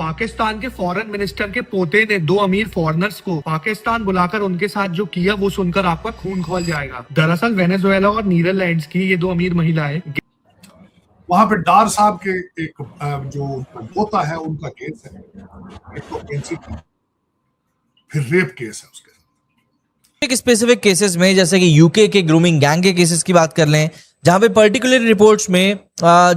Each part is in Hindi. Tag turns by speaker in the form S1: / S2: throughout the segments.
S1: पाकिस्तान के फॉरेन मिनिस्टर के पोते ने 2 अमीर फॉरेनर्स को पाकिस्तान बुलाकर उनके साथ जो किया वो सुनकर आपका खून खौल जाएगा। दरअसल वेनेजुएला और नीदरलैंड्स की ये 2 अमीर महिलाएं
S2: वहां पे डार साहब के एक जो पोता है उनका केस है, एक तो एनसीपी, फिर रेप केस है उसके साथ।
S3: एक स्पेसिफिक केसेस में जैसे कि यूके के ग्रूमिंग गैंग के केसेस की बात कर लें, जहां पे पर्टिकुलर रिपोर्ट्स में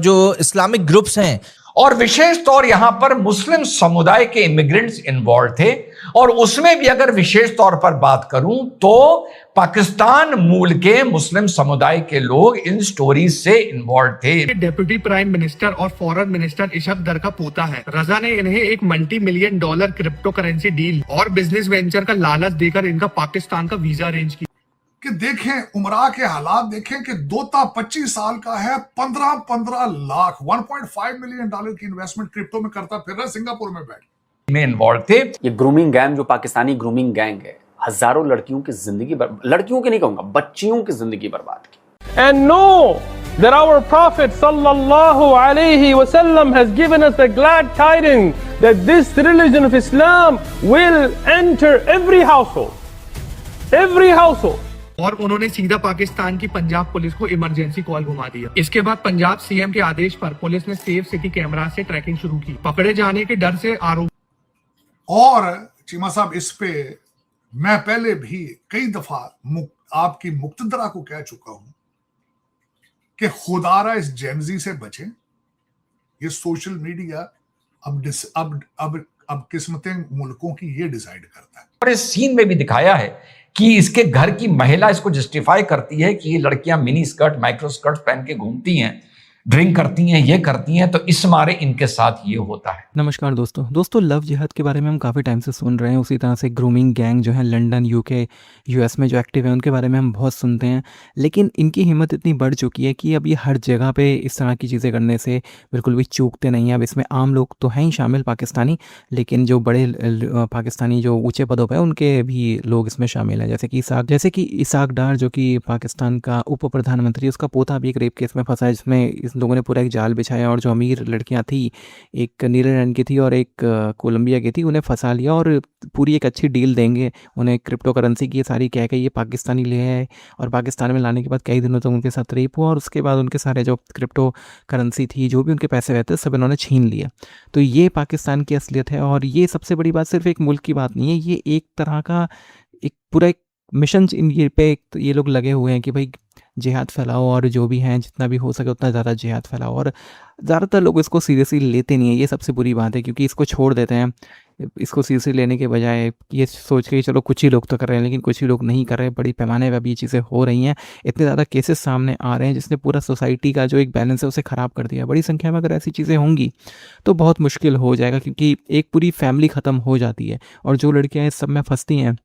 S3: जो इस्लामिक ग्रुप्स हैं
S4: और विशेष तौर यहां पर मुस्लिम समुदाय के इमिग्रेंट्स इन्वॉल्व थे, और उसमें भी अगर विशेष तौर पर बात करूं तो पाकिस्तान मूल के मुस्लिम समुदाय के लोग इन स्टोरीज से इन्वॉल्व थे।
S1: डेप्यूटी प्राइम मिनिस्टर और फॉरेन मिनिस्टर इशक दर का पोता है। रजा ने इन्हें एक $multi-million क्रिप्टो करेंसी डील और बिजनेस वेंचर का लालच देकर इनका पाकिस्तान का वीजा अरेंज किया।
S2: कि देखें उमरा के हालात, देखें कि दोता 25 साल का है, 15 लाख $1.5 मिलियन की इन्वेस्टमेंट क्रिप्टो में करता फिर रहा, सिंगापुर में बैठ
S4: में इन्वॉल्व थे।
S5: ये ग्रूमिंग गैंग, जो पाकिस्तानी ग्रूमिंग गैंग है, हजारों लड़कियों की जिंदगी, लड़कियों की नहीं कहूंगा, बच्चियों की जिंदगी बर्बाद की।
S6: And know that our Prophet sallallahu alaihi wasallam has given us the glad tidings that this religion of Islam will enter every household.
S1: और उन्होंने सीधा पाकिस्तान की पंजाब पुलिस को इमरजेंसी कॉल घुमा दिया। इसके बाद पंजाब सीएम के आदेश पर पुलिस ने सेफ सिटी कैमरा से ट्रैकिंग शुरू की। पकड़े जाने के डर से आरोप
S2: और चीमा साहब, इस पे मैं पहले भी कई दफा आपकी मुक्तदरा को कह चुका हूं कि खुदारा इस जेनजी से बचे। ये सोशल मीडिया अब किस्मतें मुल्कों की ये डिसाइड करता है।
S4: और इस सीन में भी दिखाया है कि इसके घर की महिला इसको जस्टिफाई करती है कि ये लड़कियां मिनी स्कर्ट, माइक्रो स्कर्ट पहन के घूमती हैं, ड्रिंक करती हैं, ये करती हैं, तो इस मारे इनके साथ ये होता है।
S7: नमस्कार दोस्तों, लव जिहाद के बारे में हम काफ़ी टाइम से सुन रहे हैं। उसी तरह से ग्रूमिंग गैंग जो है लंदन, यूके, यूएस में जो एक्टिव है उनके बारे में हम बहुत सुनते हैं, लेकिन इनकी हिम्मत इतनी बढ़ चुकी है कि अब ये हर जगह पे इस तरह की चीज़ें करने से बिल्कुल भी चूकते नहीं हैं। अब इसमें आम लोग तो हैं ही शामिल पाकिस्तानी, लेकिन जो बड़े पाकिस्तानी जो ऊँचे पदों पर हैं उनके भी लोग इसमें शामिल हैं, जैसे कि इसाक डार जो कि पाकिस्तान का उप प्रधानमंत्री, उसका पोता भी एक रेप केस में फंसा है, जिसमें लोगों ने पूरा एक जाल बिछाया और जो अमीर लड़कियां थी, एक नीदरलैंड की थी और एक कोलंबिया की थी, उन्हें फंसा लिया और पूरी एक अच्छी डील देंगे उन्हें क्रिप्टो करेंसी की सारी कह के ये पाकिस्तानी ले आए। और पाकिस्तान में लाने के बाद कई दिनों तक उनके साथ रेप हुआ और उसके बाद उनके सारे जो क्रिप्टो करेंसी थी, जो भी उनके पैसे रहते सब इन्होंने छीन लिए। तो ये पाकिस्तान की असलियत है। और ये सबसे बड़ी बात सिर्फ एक मुल्क की बात नहीं है, ये एक तरह का एक पूरा एक मिशन इन पे ये लोग लगे हुए हैं कि भाई जिहाद फैलाओ और जो भी हैं जितना भी हो सके उतना ज़्यादा जिहाद फैलाओ। और ज़्यादातर लोग इसको सीरियसली लेते नहीं है, ये सबसे बुरी बात है, क्योंकि इसको छोड़ देते हैं। इसको सीरियसली लेने के बजाय ये सोच के चलो कुछ ही लोग तो कर रहे हैं, लेकिन कुछ ही लोग नहीं कर रहे। बड़ी पैमाने पर अब ये चीज़ें हो रही हैं, इतने ज़्यादा केसेस सामने आ रहे हैं जिसने पूरा सोसाइटी का जो एक बैलेंस है उसे ख़राब कर दिया। बड़ी संख्या में अगर ऐसी चीज़ें होंगी तो बहुत मुश्किल हो जाएगा, क्योंकि एक पूरी फैमिली ख़त्म हो जाती है। और जो लड़कियाँ इस सब में फंसती हैं,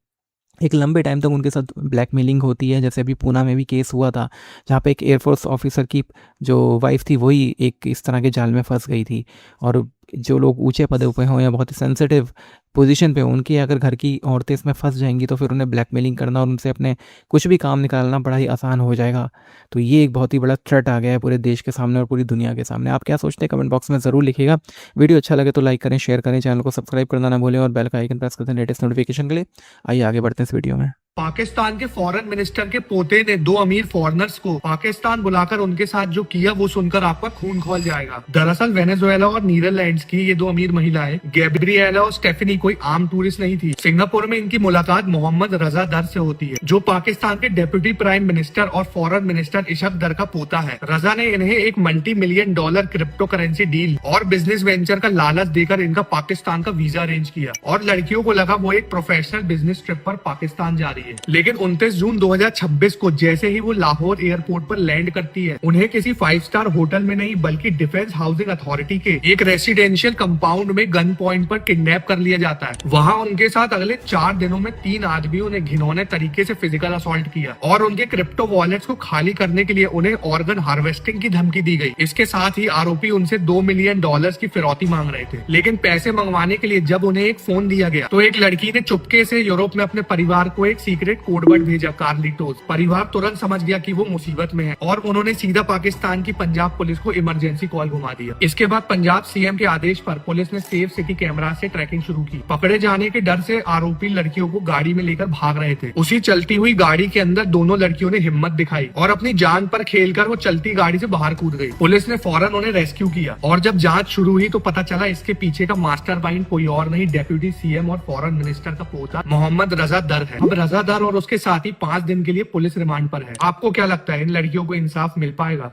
S7: एक लंबे टाइम तक उनके साथ ब्लैकमेलिंग होती है। जैसे अभी पूना में भी केस हुआ था, जहाँ पे एक एयरफोर्स ऑफिसर की जो वाइफ थी वही एक इस तरह के जाल में फंस गई थी। और जो लोग ऊंचे पदों पे हों या बहुत ही सेंसिटिव पोजीशन पे हों, उनकी अगर घर की औरतें इसमें फंस जाएंगी तो फिर उन्हें ब्लैकमेलिंग करना और उनसे अपने कुछ भी काम निकालना बड़ा ही आसान हो जाएगा। तो ये एक बहुत ही बड़ा थ्रेट आ गया है पूरे देश के सामने और पूरी दुनिया के सामने। आप क्या सोचते हैं कमेंट बॉक्स में ज़रूर लिखिएगा। वीडियो अच्छा लगे तो लाइक करें, शेयर करें, चैनल को सब्सक्राइब करना ना भूलें और बेल का आइकन प्रेस करते हैं लेटेस्ट नोटिफिकेशन के लिए। आइए आगे बढ़ते हैं इस वीडियो में।
S1: पाकिस्तान के फॉरेन मिनिस्टर के पोते ने 2 अमीर फॉरेनर्स को पाकिस्तान बुलाकर उनके साथ जो किया वो सुनकर आपका खून खौल जाएगा। दरअसल वेनेजुएला और नीदरलैंड्स की ये 2 अमीर महिलाएं गैब्रिएला और स्टेफनी कोई आम टूरिस्ट नहीं थी। सिंगापुर में इनकी मुलाकात मोहम्मद रजा दर से होती है, जो पाकिस्तान के डेप्यूटी प्राइम मिनिस्टर और फॉरेन मिनिस्टर इशक दर का पोता है। रजा ने इन्हें एक $multi-million क्रिप्टो करेंसी डील और बिजनेस वेंचर का लालच देकर इनका पाकिस्तान का वीजा अरेंज किया। और लड़कियों को लगा वो एक प्रोफेशनल बिजनेस ट्रिप पर पाकिस्तान जा रही है। लेकिन 29 जून 2026 को जैसे ही वो लाहौर एयरपोर्ट पर लैंड करती है, उन्हें किसी 5 स्टार होटल में नहीं बल्कि डिफेंस हाउसिंग अथॉरिटी के एक रेसिडेंशियल कंपाउंड में गन पॉइंट पर किडनैप कर लिया जाता है। वहां उनके साथ अगले 4 दिनों में 3 आदमियों ने घिनौने तरीके से फिजिकल असॉल्ट किया और उनके क्रिप्टो वॉलेट्स को खाली करने के लिए उन्हें ऑर्गन हार्वेस्टिंग की धमकी दी गई। इसके साथ ही आरोपी उनसे $2 मिलियन की फिरौती मांग रहे थे। लेकिन पैसे मंगवाने के लिए जब उन्हें एक फोन दिया गया तो एक लड़की ने चुपके से यूरोप में अपने परिवार को एक सीक्रेट कोडवर्ड भेजा कार्लिटोस। परिवार तुरंत समझ गया कि वो मुसीबत में है और उन्होंने सीधा पाकिस्तान की पंजाब पुलिस को इमरजेंसी कॉल घुमा दिया। इसके बाद पंजाब सीएम के आदेश पर पुलिस ने सेफ सिटी कैमरा से ट्रैकिंग शुरू की। पकड़े जाने के डर से आरोपी लड़कियों को गाड़ी में लेकर भाग रहे थे। उसी चलती हुई गाड़ी के अंदर दोनों लड़कियों ने हिम्मत दिखाई और अपनी जान पर खेलकर वो चलती गाड़ी से बाहर कूद गई। पुलिस ने फौरन उन्हें रेस्क्यू किया और जब जांच शुरू हुई तो पता चला इसके पीछे का मास्टरमाइंड कोई और नहीं, डेप्यूटी सीएम और फॉरेन मिनिस्टर का पोता मोहम्मद रजा दर है। अब रजा दर और उसके साथी 5 दिन के लिए पुलिस रिमांड पर है। आपको क्या लगता है इन लड़कियों को इंसाफ मिल पाएगा?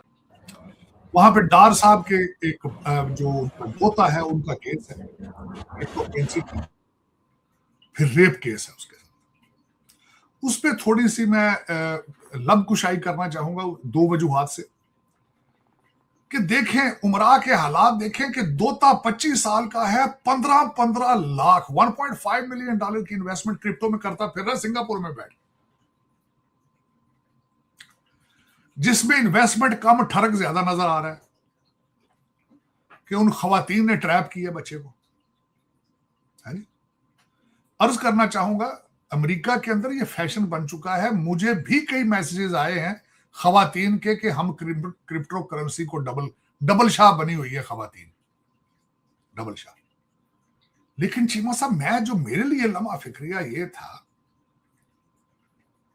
S2: वहां पे डार साहब के एक जो पोता है उनका केस है, एक तो NCP, फिर रेप केस है उसके साथ। उस पर थोड़ी सी मैं लबकुशाई करना चाहूंगा 2 वजूहात से कि देखें उमरा के हालात देखें कि दोता 25 साल का है, 15 लाख $1.5 मिलियन की इन्वेस्टमेंट क्रिप्टो में करता फिर रहा सिंगापुर में बैठ, जिसमें इन्वेस्टमेंट कम ठरक ज्यादा नजर आ रहा है कि उन खवातीन ने ट्रैप किया बच्चे को। है जी? अर्ज करना चाहूंगा अमेरिका के अंदर ये फैशन बन चुका है। मुझे भी कई मैसेजेस आए हैं खवातीन के कि हम क्रिप्टो करेंसी को डबल शाह बनी हुई है खवातीन, डबल शाह। लेकिन चीमा साहब मेरे लिए लम्हा फिक्रिया ये था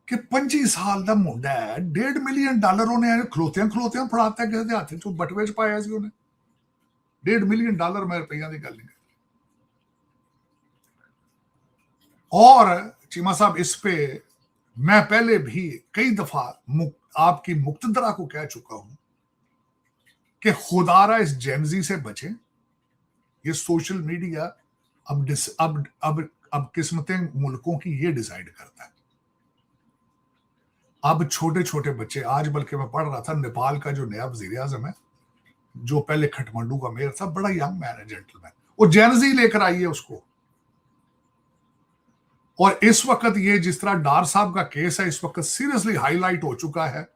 S2: कि 25 साल का मुंडा है, $1.5 मिलियन उन्हें खलोतियां फड़ाता है किसी हाथ चो बटवे च पाया सी उन्हें। $1.5 मिलियन मैं रुपया की गल नहीं कर। और चीमा साहब इस पे मैं पहले भी कई दफा आपकी मुक्तदरा को कह चुका हूं कि खुदारा इस जेनजी से बचें। ये सोशल मीडिया अब किस्मतें मुल्कों की ये डिसाइड करता है। अब छोटे छोटे बच्चे, आज बल्कि मैं पढ़ रहा था नेपाल का जो नया वजीर आजम है, जो पहले खटमंडू का मेयर था, बड़ा यंग मैन है, जेंटलमैन, वो जेनजी लेकर आई है उसको। और इस वक्त ये जिस तरह डार साहब का केस है इस वक्त सीरियसली हाईलाइट हो चुका है।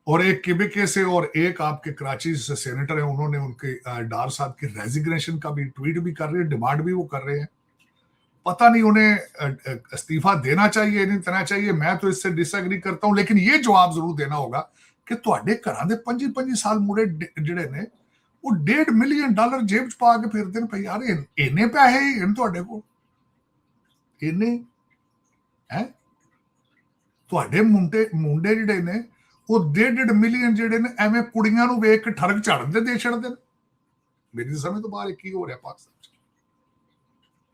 S2: और एक किबिके से और एक आपके कराची से सेनेटर है, उन्होंने उनके डार साहब की रेजिग्नेशन का भी ट्वीट भी कर रहे हैं, डिमांड भी वो कर रहे हैं। पता नहीं उन्हें इस्तीफा देना चाहिए नहीं देना चाहिए, मैं तो इससे डिसएग्री करता हूं। लेकिन ये जवाब जरूर देना होगा कि तुहाडे घरां दे 25 साल मुड़े जिहड़े ने वो $1.5 मिलियन जेब च पा के फिरदे ने। भाई यार इन्ने पैसे इन तुहाडे कोल, इन्ने है तुहाडे मुंडे जिहड़े ने वो $1.5 मिलियन जिहड़े ने एवें कुड़ियां नूं वेख के ठरक झाड़न दे छड़दे ने। मेरी समझ तो बाहर की हो रहा पाकिस्तान।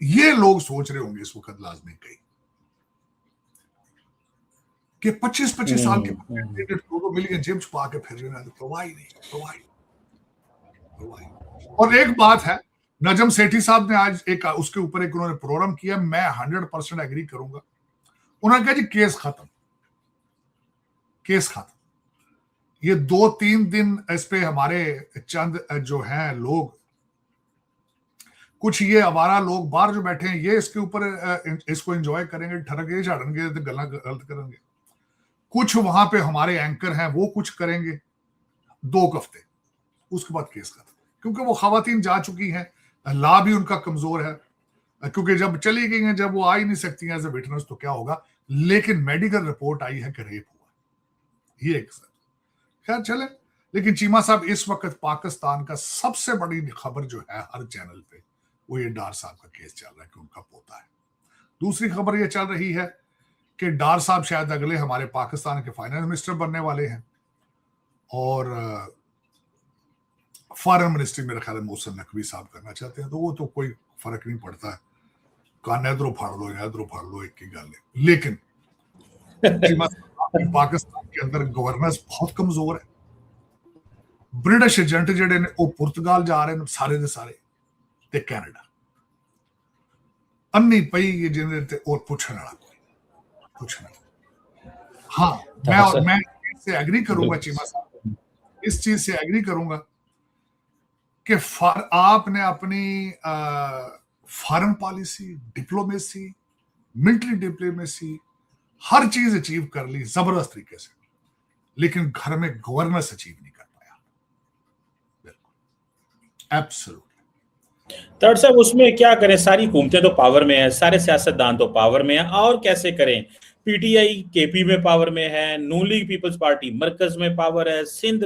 S2: ये लोग सोच रहे होंगे इस वक्त लाजमी कहीं कि 25 साल के $2 मिलियन जेब पा के फिर रहे हैं, तो वाही नहीं। और एक बात है, नजम सेठी साहब ने आज एक उसके ऊपर एक उन्होंने प्रोग्राम किया, मैं 100% एग्री करूंगा। उन्होंने कहा जी केस खत्म। ये 2-3 दिन इस पे हमारे चंद जो हैं लोग, कुछ ये आवारा लोग बाहर जो बैठे हैं, ये इसके ऊपर इसको एंजॉय करेंगे, ठरके झाड़ेंगे, गल्ला गलत करेंगे। कुछ वहां पे हमारे एंकर हैं वो कुछ करेंगे 2 हफ्ते, उसके बाद केस खत्म। क्योंकि वो खवातीन जा चुकी हैं, ला भी उनका कमजोर है, क्योंकि जब चली गई हैं, जब वो आ ही नहीं सकती हैं एज ए विटनेस तो क्या होगा। लेकिन मेडिकल रिपोर्ट आई है कि रेप हुआ, ये एक खैर चले। लेकिन चीमा साहब इस वक्त पाकिस्तान का सबसे बड़ी खबर जो है हर चैनल पे, वो ये डार साहब का केस चल रहा है कि उनका पोता है। दूसरी खबर ये चल रही है कि डार साहब शायद अगले हमारे पाकिस्तान के फाइनेंस मिनिस्टर बनने वाले हैं और फॉरेन मिनिस्ट्री मेरे ख्याल में मोहसिन नकवी साहब करना चाहते हैं। तो वो तो कोई फर्क नहीं पड़ता है, कान इधरों फाड़ लो या इधरों फाड़ लो, एक की गल है। लेकिन पाकिस्तान के अंदर गवर्नेंस बहुत कमजोर है। ब्रिटिश एजेंट जिहड़े ने वो पुर्तगाल जा रहे हैं सारे दे सारे, ते कैनेडा अन्नी पई ये जिन्हें ते और पूछने वाला हाँ। मैं इससे एग्री करूंगा चीमा साहब, इस चीज से एग्री करूंगा कि आपने अपनी foreign policy, diplomacy, military diplomacy, हर चीज अचीव कर ली जबरदस्त तरीके से, लेकिन घर में गवर्नेंस अचीव नहीं कर पाया। बिल्कुल एब्सोल्युटली।
S8: थर्ड साहब उसमें क्या करें, सारी हुकूमतें तो पावर में है, सारे सियासतदान तो पावर में है, और कैसे करें। पीटीआई केपी में पावर में है, नून लीग पीपल्स पार्टी मरकज में पावर है, सिंध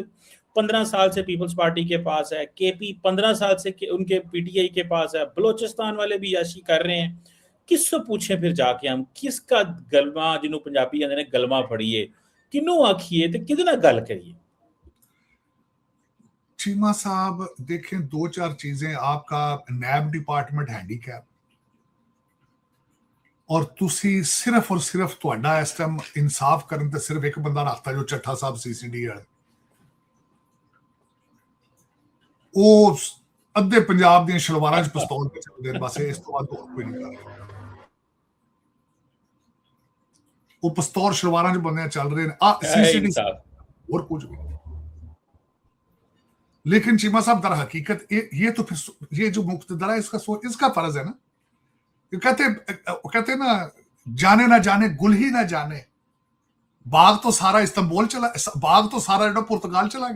S8: 15 साल से पीपल्स पार्टी के पास है, केपी 15 साल से उनके पीटीआई के पास है, बलोचिस्तान वाले भी याशी कर रहे हैं। किससे पूछें फिर जाके हम, किसका गलमा, जिन्हों पंजाबी ने गलमा फड़िए, किनों आखिए तो कितना गल करिए।
S2: चीमा साहब देखें, 2-4 चीजें, आपका नैब डिपार्टमेंट हैंडीकैप, और तुसी सिर्फ और सिर्फ तुहाडा इस टाइम इंसाफ करन ते सिर्फ एक बंदा रखता जो चट्ठा साहब सीसीडी है, वो अद्धे पंजाब दी शलवारां च पिस्तौल पे चलदे बस, इस तो बाद होर कोई नहीं कर रहा। वो पिस्तौल शलवारां च बंदे चल रहे हैं, सीसीडी और कुछ भी। लेकिन चीमा साहब दर हकीकत ये तो फिर ये जो मुक्तदरा है इसका फर्ज है ना। कहते ना, जाने ना जाने गुल ही ना जाने, बाग तो सारा इस्तांबुल चला, बाग तो सारा पुर्तगाल चला गया।